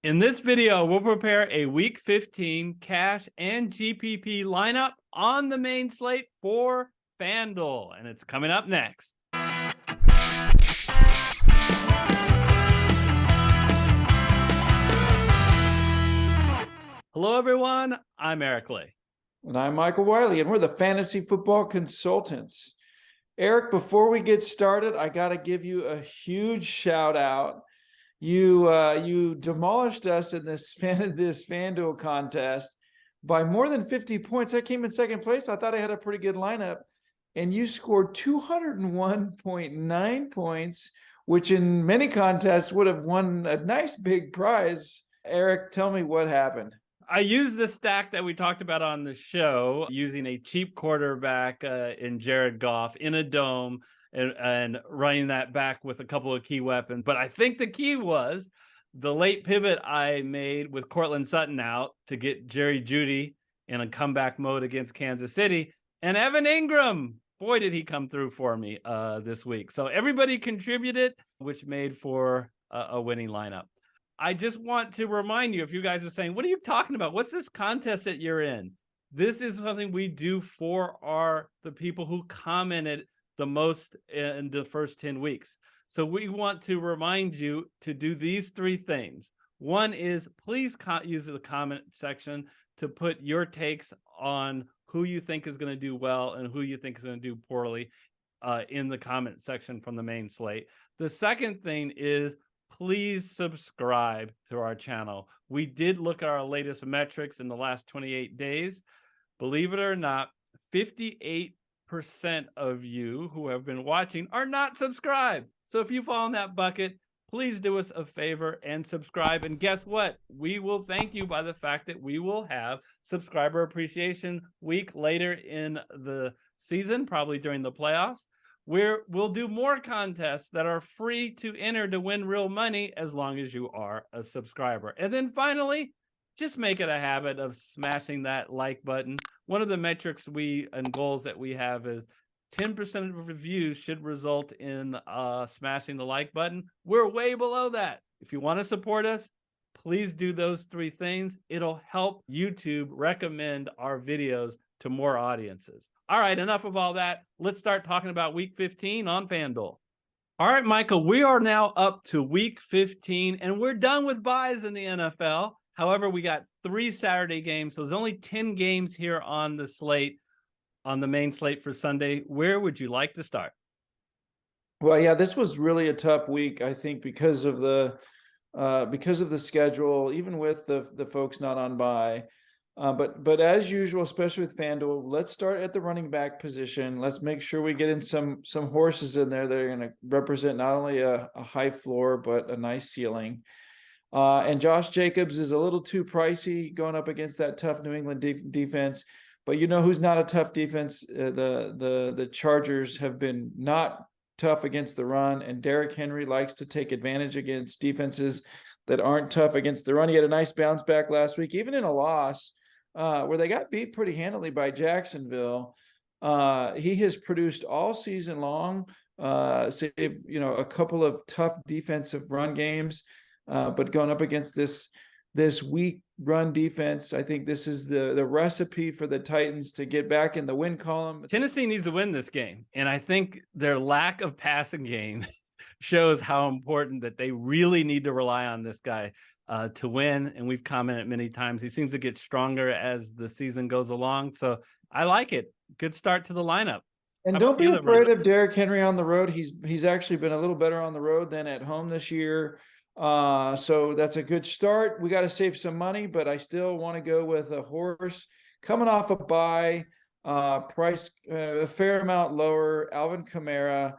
In this video, we'll prepare a Week 15 cash and GPP lineup on the main slate for FanDuel, and it's coming up next. Hello, everyone. I'm Eric Lee. And I'm Michael Wiley, and we're the Fantasy Football Consultants. Eric, before we get started, I got to give you a huge shout out. You demolished us in this FanDuel contest by more than 50 points. I came in second place. I thought I had a pretty good lineup, and you scored 201.9 points, which in many contests would have won a nice big prize. Eric, tell me what happened. I used the stack that we talked about on the show, using a cheap quarterback in Jared Goff in a dome and running that back with a couple of key weapons. But I think the key was the late pivot I made with Cortland Sutton out to get Jerry Jeudy in a comeback mode against Kansas City. And Evan Ingram, boy, did he come through for me this week. So everybody contributed, which made for a winning lineup. I just want to remind you, if you guys are saying, what are you talking about? What's this contest that you're in? This is something we do for the people who commented the most in the first 10 weeks. So we want to remind you to do these three things. One is please use the comment section to put your takes on who you think is going to do well and who you think is going to do poorly in the comment section from the main slate. The second thing is please subscribe to our channel. We did look at our latest metrics in the last 28 days. Believe it or not, 58% of you who have been watching are not subscribed. So if you fall in that bucket, please do us a favor and subscribe. And guess what? We will thank you by the fact that we will have Subscriber Appreciation Week later in the season, probably during the playoffs, where we'll do more contests that are free to enter to win real money as long as you are a subscriber. And then finally, just make it a habit of smashing that like button. One of the metrics and goals that we have is 10% of reviews should result in smashing the like button. We're way below that. If you want to support us, please do those three things. It'll help YouTube recommend our videos to more audiences. All right, enough of all that. Let's start talking about Week 15 on FanDuel. All right, Michael, we are now up to Week 15, and we're done with buys in the NFL. However, we got 3 Saturday games, so there's only 10 games here on the slate, on the main slate for Sunday. Where would you like to start? Well, yeah, this was really a tough week, I think, because of the schedule, even with the folks not on bye. But as usual, especially with FanDuel, let's start at the running back position. Let's make sure we get in some horses in there that are going to represent not only a high floor, but a nice ceiling. And Josh Jacobs is a little too pricey going up against that tough New England defense. But you know who's not a tough defense? The Chargers have been not tough against the run, and Derrick Henry likes to take advantage against defenses that aren't tough against the run. He had a nice bounce back last week, even in a loss where they got beat pretty handily by Jacksonville. He has produced all season long, save a couple of tough defensive run games. But going up against this weak run defense, I think this is the recipe for the Titans to get back in the win column. Tennessee needs to win this game, and I think their lack of passing game shows how important that they really need to rely on this guy to win. And we've commented many times, he seems to get stronger as the season goes along. So I like it. Good start to the lineup. And don't be afraid of Derrick Henry on the road. He's actually been a little better on the road than at home this year. So that's a good start. We got to save some money, but I still want to go with a horse coming off a bye, price a fair amount lower. Alvin Kamara,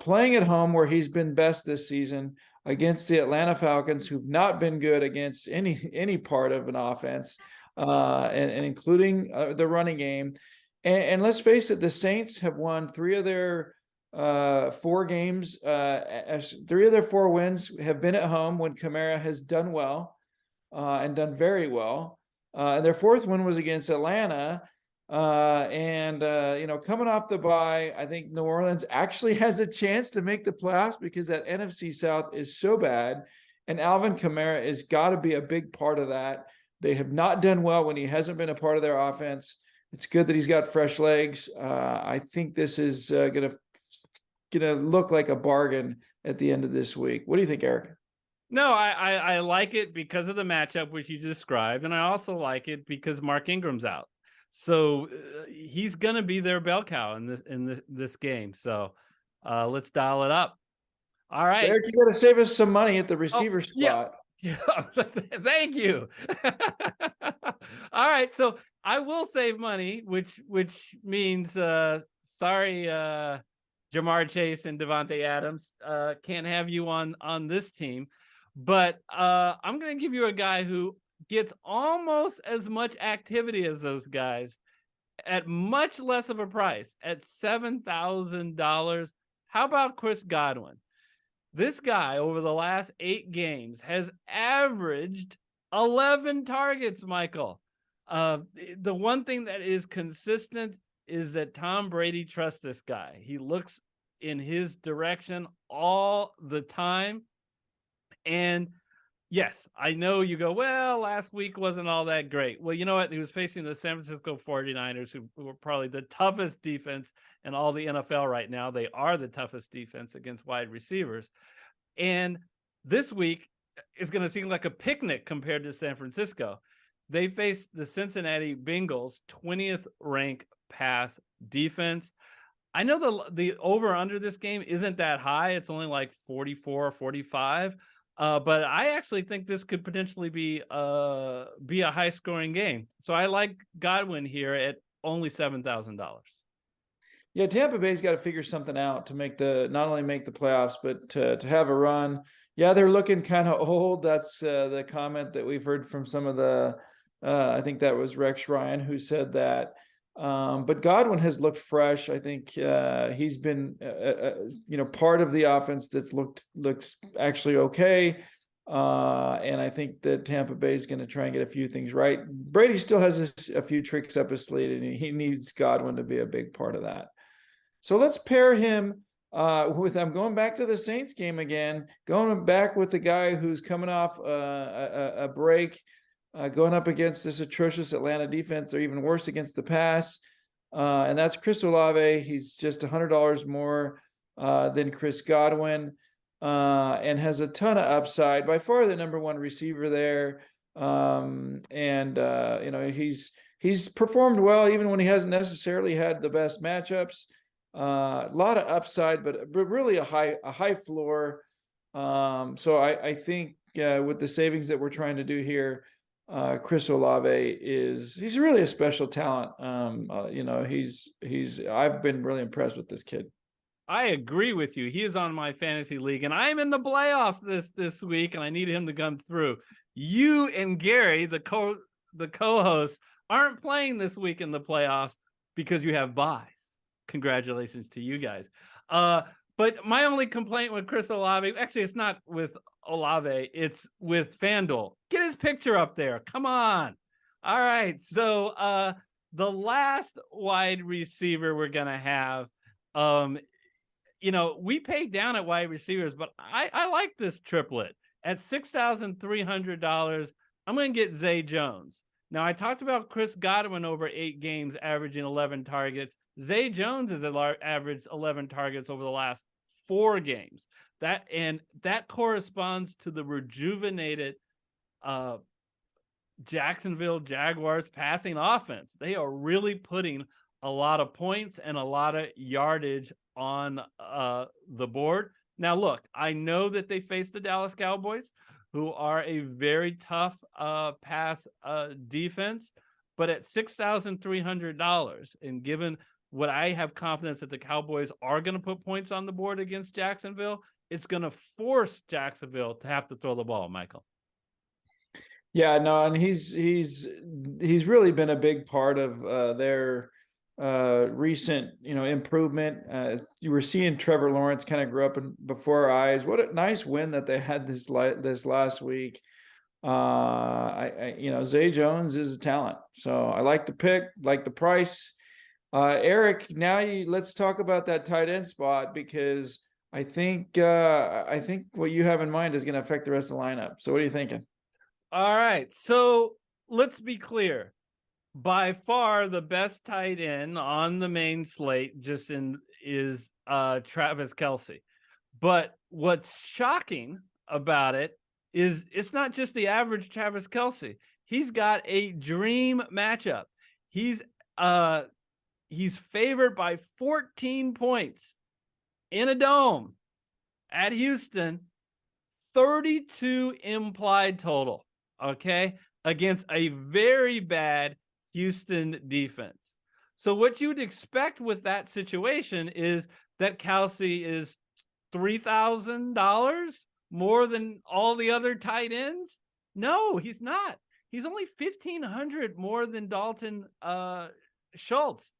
playing at home where he's been best this season against the Atlanta Falcons, who've not been good against any part of an offense, and including the running game. And let's face it, the Saints have won 3 of their 4 games. 3 of their 4 wins have been at home when Kamara has done well and done very well. And their 4th win was against Atlanta. Coming off the bye, I think New Orleans actually has a chance to make the playoffs because that NFC South is so bad. and Alvin Kamara has got to be a big part of that. They have not done well when he hasn't been a part of their offense. It's good that he's got fresh legs. I think this is gonna look like a bargain at the end of this week. What do you think, Eric? No, I like it because of the matchup which you described, and I also like it because Mark Ingram's out, so he's gonna be their bell cow in this game. So let's dial it up. All right, so Eric, you got to save us some money at the receiver spot. Yeah, thank you. All right, so I will save money, which means sorry, Jamar Chase and Devontae Adams can't have you on this team. But I'm going to give you a guy who gets almost as much activity as those guys at much less of a price, at $7,000. How about Chris Godwin? This guy, over the last 8 games, has averaged 11 targets, Michael. The one thing that is consistent is that Tom Brady trusts this guy. He looks in his direction all the time. And yes, I know you go, well, last week wasn't all that great. Well, you know what? He was facing the San Francisco 49ers, who were probably the toughest defense in all the NFL right now. They are the toughest defense against wide receivers. And this week is going to seem like a picnic compared to San Francisco. They face the Cincinnati Bengals, 20th ranked pass defense. I know the over under this game isn't that high. It's only like 44 or 45. But I actually think this could potentially be a high scoring game. So I like Godwin here at only $7,000. Yeah, Tampa Bay's got to figure something out to not only make the playoffs, but to have a run. Yeah, they're looking kind of old. That's the comment that we've heard from some of the. I think that was Rex Ryan who said that. But Godwin has looked fresh. I think he's been, part of the offense that's looked actually okay. And I think that Tampa Bay is going to try and get a few things right. Brady still has a few tricks up his sleeve, and he needs Godwin to be a big part of that. So let's pair him with, I'm going back to the Saints game again, going back with the guy who's coming off a break. Going up against this atrocious Atlanta defense. They're even worse against the pass. And that's Chris Olave. He's just $100 more than Chris Godwin and has a ton of upside. By far the number one receiver there. He's performed well even when he hasn't necessarily had the best matchups. A lot of upside, but really a high floor. So I think with the savings that we're trying to do here, Chris Olave he's really a special talent. I've been really impressed with this kid. I agree with you. He is on my fantasy league, and I'm in the playoffs this week, and I need him to come through. You and Gary, the co-hosts, aren't playing this week in the playoffs because you have buys. Congratulations to you guys. But my only complaint with Chris Olave, actually, it's not with Olave, it's with FanDuel. Get his picture up there. Come on. All right. So the last wide receiver we're going to have, we paid down at wide receivers, but I like this triplet. At $6,300, I'm going to get Zay Jones. Now, I talked about Chris Godwin over 8 games, averaging 11 targets. Zay Jones has averaged 11 targets over the last 4 games. That corresponds to the rejuvenated Jacksonville Jaguars passing offense. They are really putting a lot of points and a lot of yardage on the board. Now, look, I know that they face the Dallas Cowboys, who are a very tough pass defense, but at $6,300, and given what I have confidence that the Cowboys are going to put points on the board against Jacksonville, it's going to force Jacksonville to have to throw the ball, Michael. Yeah, no, and he's really been a big part of their recent, improvement. You were seeing Trevor Lawrence kind of grow up before our eyes. What a nice win that they had this last week. Zay Jones is a talent, so I like the pick, like the price. Eric, now let's talk about that tight end spot, because I think what you have in mind is going to affect the rest of the lineup. So what are you thinking? All right. So let's be clear. By far the best tight end on the main slate is Travis Kelce. But what's shocking about it is it's not just the average Travis Kelce. He's got a dream matchup. He's favored by 14 points in a dome at Houston, 32 implied total, okay, against a very bad Houston defense. So what you would expect with that situation is that Kelce is $3,000 more than all the other tight ends. No, he's not. He's only 1,500 more than Dalton Schultz.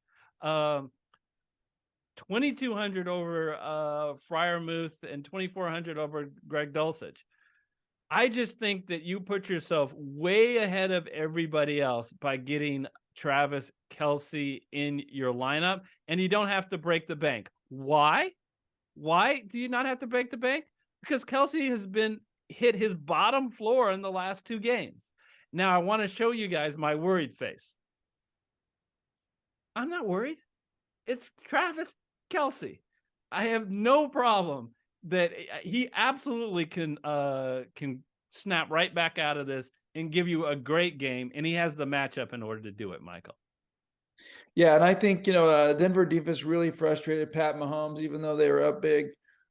2,200 over Freiermuth and 2,400 over Greg Dulcich. I just think that you put yourself way ahead of everybody else by getting Travis Kelce in your lineup, and you don't have to break the bank. Why? Why do you not have to break the bank? Because Kelce has been hit his bottom floor in the last 2 games. Now, I want to show you guys my worried face. I'm not worried. It's Travis Kelce. I have no problem that he absolutely can snap right back out of this and give you a great game, and he has the matchup in order to do it, Michael. Yeah, and I think, Denver defense really frustrated Pat Mahomes, even though they were up big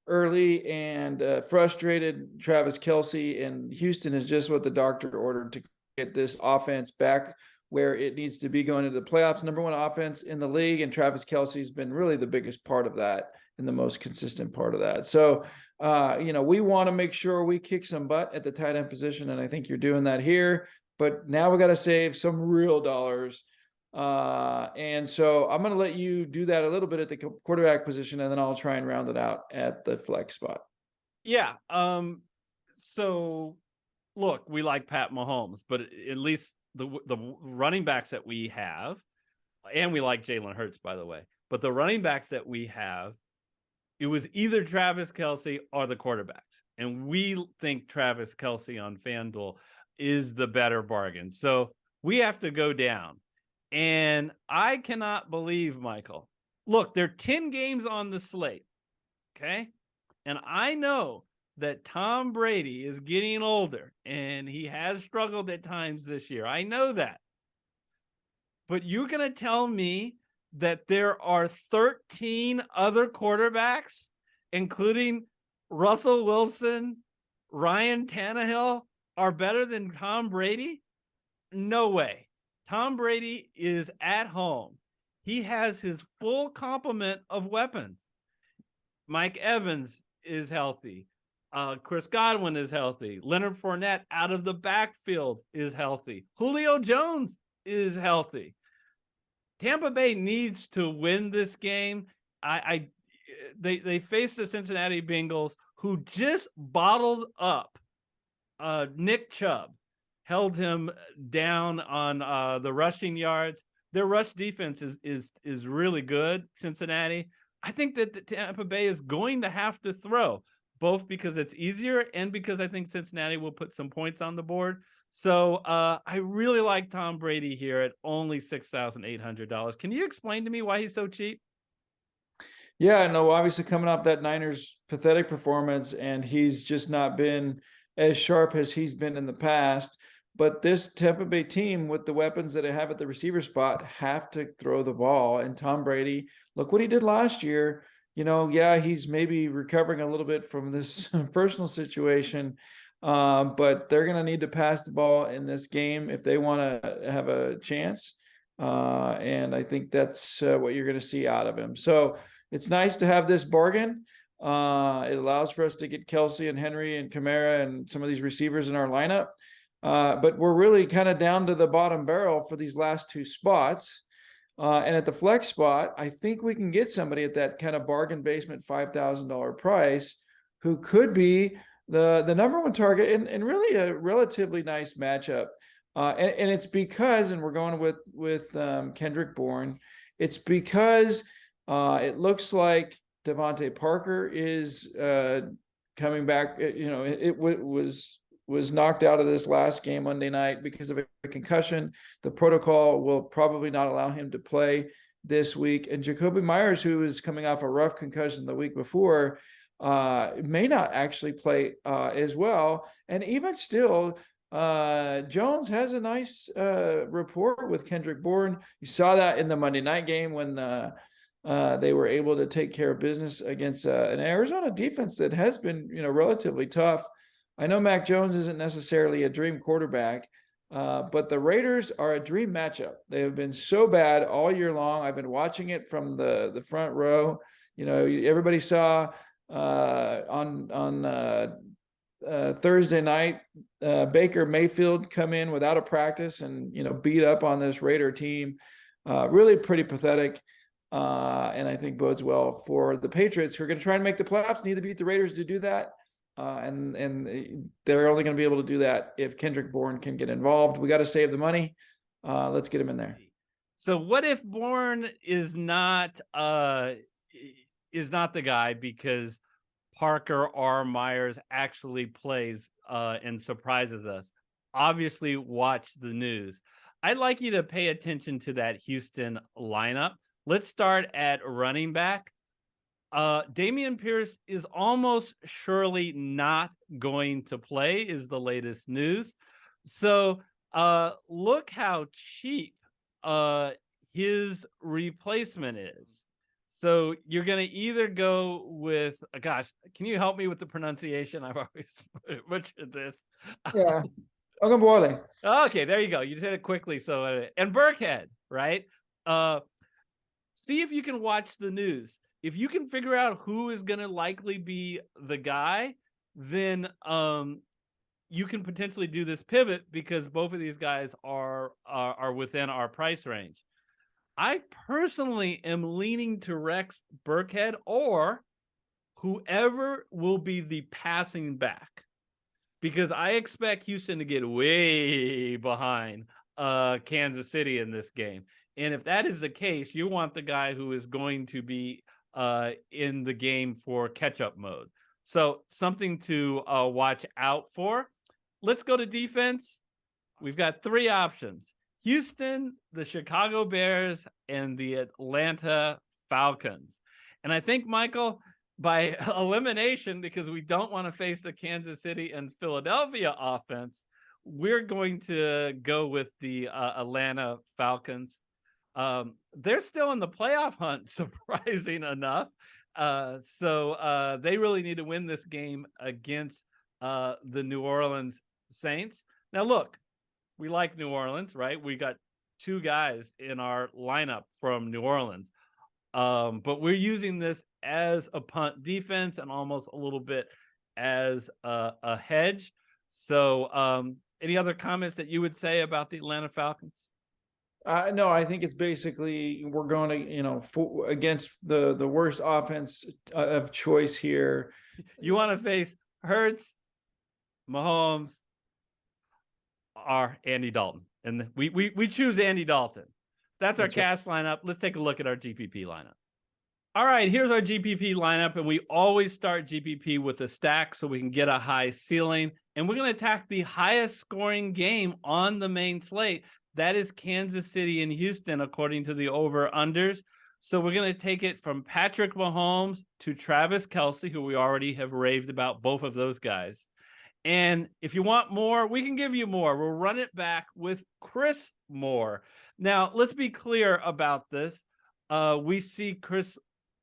early, and frustrated Travis Kelce. And Houston is just what the doctor ordered to get this offense back where it needs to be going into the playoffs. Number 1 offense in the league, and Travis Kelce has been really the biggest part of that and the most consistent part of that. So, we want to make sure we kick some butt at the tight end position, and I think you're doing that here. But now we got to save some real dollars. And so I'm going to let you do that a little bit at the quarterback position, and then I'll try and round it out at the flex spot. Yeah. So look, we like Pat Mahomes, but at least the running backs that we have, and we like Jalen Hurts, by the way, but the running backs that we have, it was either Travis Kelce or the quarterbacks. And we think Travis Kelce on FanDuel is the better bargain. So we have to go down. And I cannot believe, Michael, look, there are 10 games on the slate, okay? And I know that Tom Brady is getting older, and he has struggled at times this year. I know that. But you're going to tell me that there are 13 other quarterbacks, including Russell Wilson, Ryan Tannehill, are better than Tom Brady? No way. Tom Brady is at home. He has his full complement of weapons. Mike Evans is healthy. Chris Godwin is healthy. Leonard Fournette out of the backfield is healthy. Julio Jones is healthy. Tampa Bay needs to win this game. They faced the Cincinnati Bengals, who just bottled up Nick Chubb, held him down on the rushing yards. Their rush defense is really good, Cincinnati. I think that the Tampa Bay is going to have to throw, both because it's easier and because I think Cincinnati will put some points on the board. So I really like Tom Brady here at only $6,800. Can you explain to me why he's so cheap? Yeah, no, obviously coming off that Niners pathetic performance, and he's just not been as sharp as he's been in the past. But this Tampa Bay team, with the weapons that they have at the receiver spot, have to throw the ball. And Tom Brady, look what he did last year. Yeah, he's maybe recovering a little bit from this personal situation, but they're going to need to pass the ball in this game if they want to have a chance. And I think that's what you're going to see out of him. So it's nice to have this bargain. It allows for us to get Kelce and Henry and Kamara and some of these receivers in our lineup. But we're really kind of down to the bottom barrel for these last 2 spots. And at the flex spot, I think we can get somebody at that kind of bargain basement $5,000 price who could be the number 1 target and really a relatively nice matchup. And it's because, and we're going with Kendrick Bourne, it's because it looks like Devontae Parker is coming back. It was knocked out of this last game Monday night because of a concussion. The protocol will probably not allow him to play this week. And Jacoby Myers, who was coming off a rough concussion the week before, may not actually play as well. And even still, Jones has a nice rapport with Kendrick Bourne. You saw that in the Monday night game when they were able to take care of business against an Arizona defense that has been, relatively tough. I know Mac Jones isn't necessarily a dream quarterback, but the Raiders are a dream matchup. They have been so bad all year long. I've been watching it from the front row. Everybody saw on Thursday night Baker Mayfield come in without a practice and beat up on this Raider team. Really pretty pathetic. And I think bodes well for the Patriots, who are going to try and make the playoffs, need to beat the Raiders to do that. And they're only going to be able to do that if Kendrick Bourne can get involved. We got to save the money. Let's get him in there. So what if Bourne is not the guy because Parker or Myers actually plays and surprises us? Obviously, watch the news. I'd like you to pay attention to that Houston lineup. Let's start at running back. Dameon Pierce is almost surely not going to play, is the latest news. So look how cheap his replacement is. So you're going to either go with, gosh, can you help me with the pronunciation? I've always butchered this. Yeah. Wiley. Okay, there you go. You said it quickly. So, and Burkhead, right? See if you can watch the news. If you can figure out who is going to likely be the guy, then you can potentially do this pivot because both of these guys are within our price range. I personally am leaning to Rex Burkhead or whoever will be the passing back, because I expect Houston to get way behind Kansas City in this game. And if that is the case, you want the guy who is going to be in the game for catch-up mode. So something to watch out for. Let's go to defense. We've got three options: Houston, the Chicago Bears, and the Atlanta Falcons. And I think, Michael, by elimination, because we don't want to face the Kansas City and Philadelphia offense, we're going to go with the Atlanta Falcons. They're still in the playoff hunt, surprising enough. So they really need to win this game against the New Orleans Saints. Now, look, we like New Orleans, right? We got two guys in our lineup from New Orleans. But we're using this as a punt defense and almost a little bit as a hedge. So any other comments that you would say about the Atlanta Falcons? No, I think it's basically we're going to, against the worst offense of choice here. You want to face Hurts, Mahomes, or Andy Dalton. And we choose Andy Dalton. That's our cash lineup. Let's take a look at our GPP lineup. All right, here's our GPP lineup, and we always start GPP with a stack so we can get a high ceiling. And we're going to attack the highest scoring game on the main slate. That is Kansas City and Houston, according to the over-unders. So we're going to take it from Patrick Mahomes to Travis Kelce, who we already have raved about, both of those guys. And if you want more, we can give you more. We'll run it back with Chris Moore. Now, let's be clear about this. We see Chris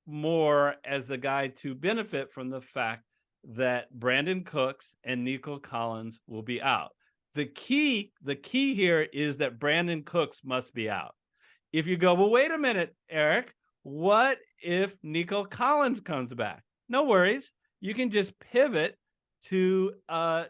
Moore as the guy to benefit from the fact that Brandon Cooks and Nico Collins will be out. The key here is that Brandon Cooks must be out. If you go, well, wait a minute, Eric, what if Nico Collins comes back? No worries. You can just pivot to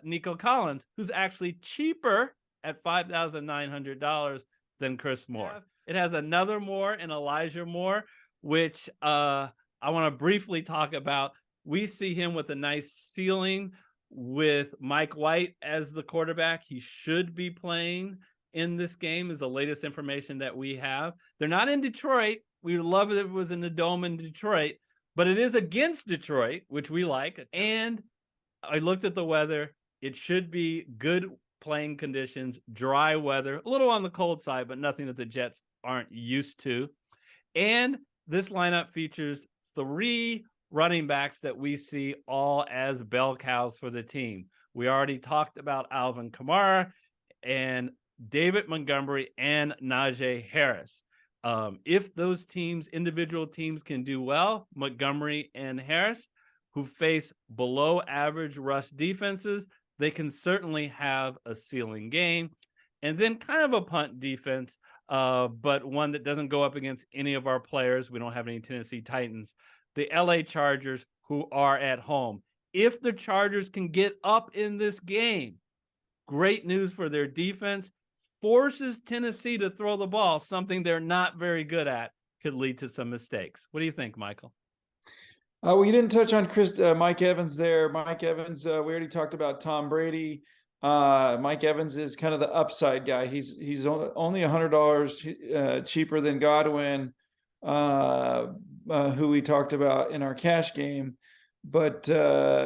Nico Collins, who's actually cheaper at $5,900 than Chris Moore. It has another Moore and Elijah Moore, which I want to briefly talk about. We see him with a nice ceiling with Mike White as the quarterback. He should be playing in this game is the latest information that we have. They're not in Detroit. We would love if it was in the Dome in Detroit, but it is against Detroit, which we like. And I looked at the weather. It should be good playing conditions, dry weather, a little on the cold side, but nothing that the Jets aren't used to. And this lineup features 3 running backs that we see all as bell cows for the team. We already talked about Alvin Kamara and David Montgomery and Najee Harris. If those teams, individual teams, can do well, Montgomery and Harris, who face below average rush defenses, they can certainly have a ceiling game. And then kind of a punt defense, but one that doesn't go up against any of our players. We don't have any Tennessee Titans. The LA Chargers, who are at home. If the Chargers can get up in this game, great news for their defense. Forces Tennessee to throw the ball, something they're not very good at, could lead to some mistakes. What do you think, Michael? We didn't touch on Mike Evans there. Mike Evans, we already talked about Tom Brady. Mike Evans is kind of the upside guy. He's only $100 cheaper than Godwin, who we talked about in our cash game. But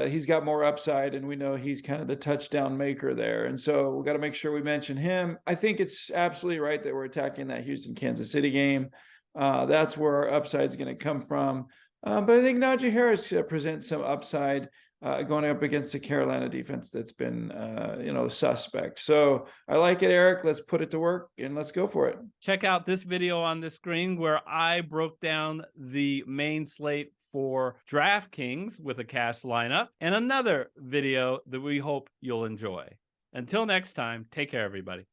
he's got more upside, and we know he's kind of the touchdown maker there. And so we got to make sure we mention him. I think it's absolutely right that we're attacking that Houston-Kansas City game. That's where our upside is going to come from. But I think Najee Harris presents some upside going up against the Carolina defense that's been, suspect. So I like it, Eric. Let's put it to work and let's go for it. Check out this video on the screen where I broke down the main slate for DraftKings with a cash lineup, and another video that we hope you'll enjoy. Until next time, take care, everybody.